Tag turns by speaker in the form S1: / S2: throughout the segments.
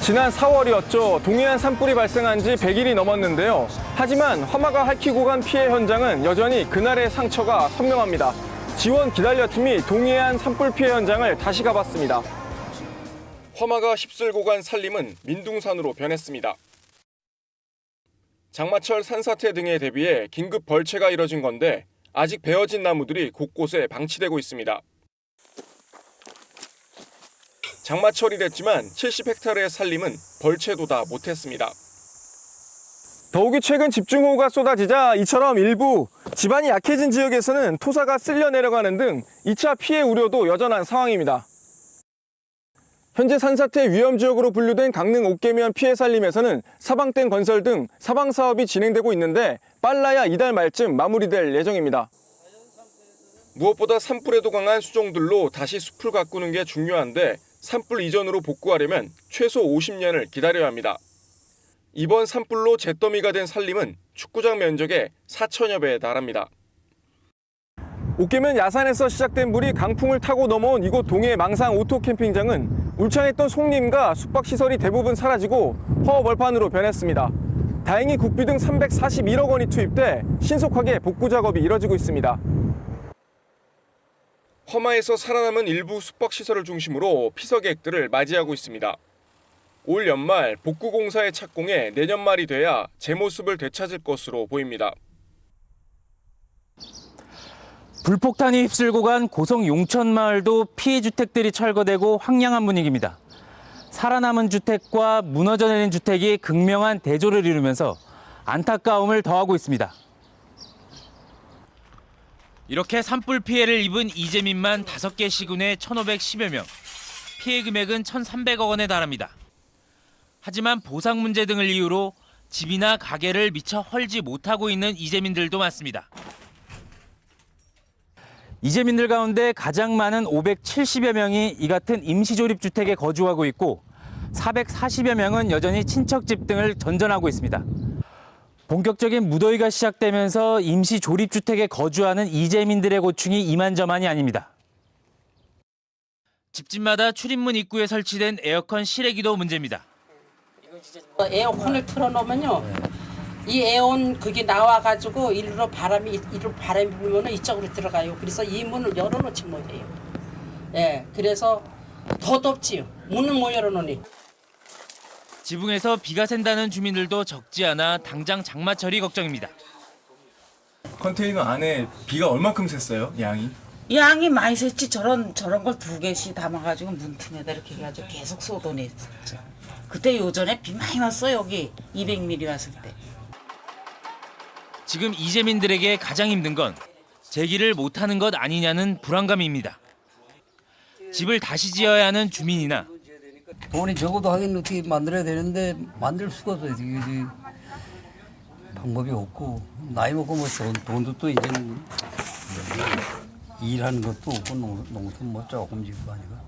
S1: 지난 4월이었죠. 동해안 산불이 발생한 지 100일이 넘었는데요. 하지만 화마가 핥히고 간 피해 현장은 여전히 그날의 상처가 선명합니다. 지원 기다려팀이 동해안 산불 피해 현장을 다시 가봤습니다. 화마가 휩쓸고 간 산림은 민둥산으로 변했습니다. 장마철 산사태 등에 대비해 긴급 벌채가 이뤄진 건데 아직 베어진 나무들이 곳곳에 방치되고 있습니다. 장마철이랬지만 70헥타르의 산림은 벌채도 다 못했습니다. 더욱이 최근 집중호우가 쏟아지자 이처럼 일부 지반이 약해진 지역에서는 토사가 쓸려 내려가는 등 2차 피해 우려도 여전한 상황입니다. 현재 산사태 위험지역으로 분류된 강릉 옥계면 피해 산림에서는 사방댐 건설 등 사방사업이 진행되고 있는데 빨라야 이달 말쯤 마무리될 예정입니다. 무엇보다 산불에도 강한 수종들로 다시 숲을 가꾸는 게 중요한데 산불 이전으로 복구하려면 최소 50년을 기다려야 합니다. 이번 산불로 잿더미가 된 산림은 축구장 면적의 4천여 배에 달합니다. 옥계면 야산에서 시작된 불이 강풍을 타고 넘어온 이곳 동해 망상 오토캠핑장은 울창했던 송림과 숙박시설이 대부분 사라지고 허허벌판으로 변했습니다. 다행히 국비 등 341억 원이 투입돼 신속하게 복구 작업이 이뤄지고 있습니다. 화마에서 살아남은 일부 숙박시설을 중심으로 피서객들을 맞이하고 있습니다. 올 연말 복구공사의 착공에 내년 말이 돼야 제 모습을 되찾을 것으로 보입니다.
S2: 불폭탄이 휩쓸고 간 고성 용천마을도 피해 주택들이 철거되고 황량한 분위기입니다. 살아남은 주택과 무너져 내린 주택이 극명한 대조를 이루면서 안타까움을 더하고 있습니다. 이렇게 산불 피해를 입은 이재민만 5개 시군에 1,510여 명, 피해 금액은 1,300억 원에 달합니다. 하지만 보상 문제 등을 이유로 집이나 가게를 미처 헐지 못하고 있는 이재민들도 많습니다. 이재민들 가운데 가장 많은 570여 명이 이 같은 임시조립주택에 거주하고 있고 440여 명은 여전히 친척집 등을 전전하고 있습니다. 본격적인 무더위가 시작되면서 임시조립주택에 거주하는 이재민들의 고충이 이만저만이 아닙니다. 집집마다 출입문 입구에 설치된 에어컨 실외기도 문제입니다.
S3: 에어컨을 틀어놓으면요, 이 에어컨 그게 나와가지고 이리로 바람이 불면 이쪽으로 들어가요. 그래서 이 문을 열어놓지 못해요. 예, 그래서 더 덥지요. 문을 못 열어놓으니.
S2: 지붕에서 비가 샌다는 주민들도 적지 않아 당장 장마철이 걱정입니다.
S1: 컨테이너 안에 비가 얼마큼 샜어요, 양이?
S4: 양이 많이 샜지. 저런 걸 2개씩 담아가지고 문틈에다 이렇게 해가지고 계속 쏟아냈었죠. 그때 요전에 비 많이 왔어. 여기 200mm 왔을 때.
S2: 지금 이재민들에게 가장 힘든 건 재기를 못하는 것 아니냐는 불안감입니다. 집을 다시 지어야 하는 주민이나
S5: 돈이 적어도 하긴 어떻게 만들어야 되는데 만들 수가 없어요. 이게 방법이 없고 나이 먹고 뭐 돈도 또 이제는 일하는 것도 없고 농촌 뭐 조금 짓고 하니까.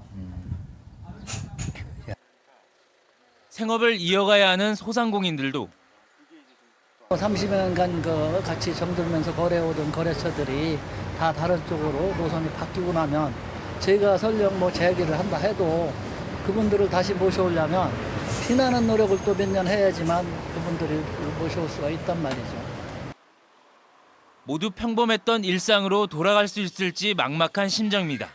S2: 생업을 이어가야 하는 소상공인들도
S6: 30년간 같이 정들면서 거래오던 거래처들이 다 다른 쪽으로 노선이 바뀌고 나면 제가 설령 뭐 재기를 한다 해도 그분들을 다시 모셔오려면 피나는 노력을 또 몇 년 해야지만 그분들을 모셔올 수가 있단 말이죠.
S2: 모두 평범했던 일상으로 돌아갈 수 있을지 막막한 심정입니다.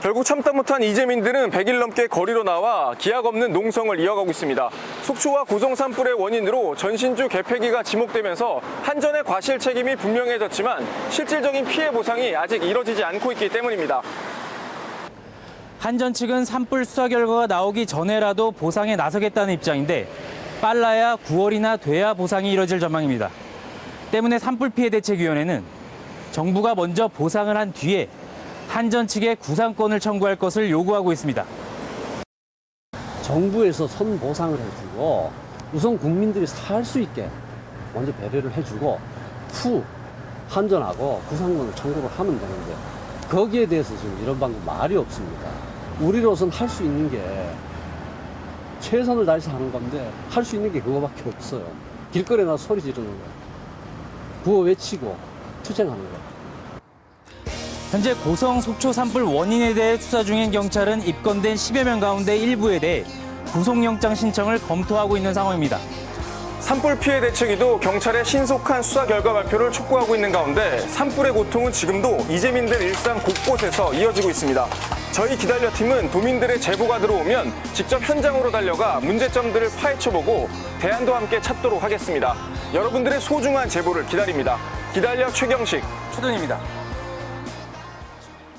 S1: 결국 참다 못한 이재민들은 100일 넘게 거리로 나와 기약 없는 농성을 이어가고 있습니다. 속초와 고성 산불의 원인으로 전신주 개폐기가 지목되면서 한전의 과실 책임이 분명해졌지만 실질적인 피해 보상이 아직 이뤄지지 않고 있기 때문입니다.
S2: 한전 측은 산불 수사 결과가 나오기 전에라도 보상에 나서겠다는 입장인데 빨라야 9월이나 돼야 보상이 이뤄질 전망입니다. 때문에 산불피해대책위원회는 정부가 먼저 보상을 한 뒤에 한전 측에 구상권을 청구할 것을 요구하고 있습니다.
S7: 정부에서 선보상을 해주고 우선 국민들이 살 수 있게 먼저 배려를 해주고 후 한전하고 구상권을 청구를 하면 되는데 거기에 대해서 지금 이런 방법 말이 없습니다. 우리로서는 할 수 있는 게 최선을 다해서 하는 건데 할 수 있는 게 그거밖에 없어요. 길거리에 나서 소리 지르는 거예요. 구호 외치고 투쟁하는 거예요.
S2: 현재 고성 속초 산불 원인에 대해 수사 중인 경찰은 입건된 10여 명 가운데 일부에 대해 구속영장 신청을 검토하고 있는 상황입니다.
S1: 산불 피해 대책위도 경찰의 신속한 수사 결과 발표를 촉구하고 있는 가운데 산불의 고통은 지금도 이재민들 일상 곳곳에서 이어지고 있습니다. 저희 기달려팀은 도민들의 제보가 들어오면 직접 현장으로 달려가 문제점들을 파헤쳐보고 대안도 함께 찾도록 하겠습니다. 여러분들의 소중한 제보를 기다립니다. 기달려 최경식, 최동입니다.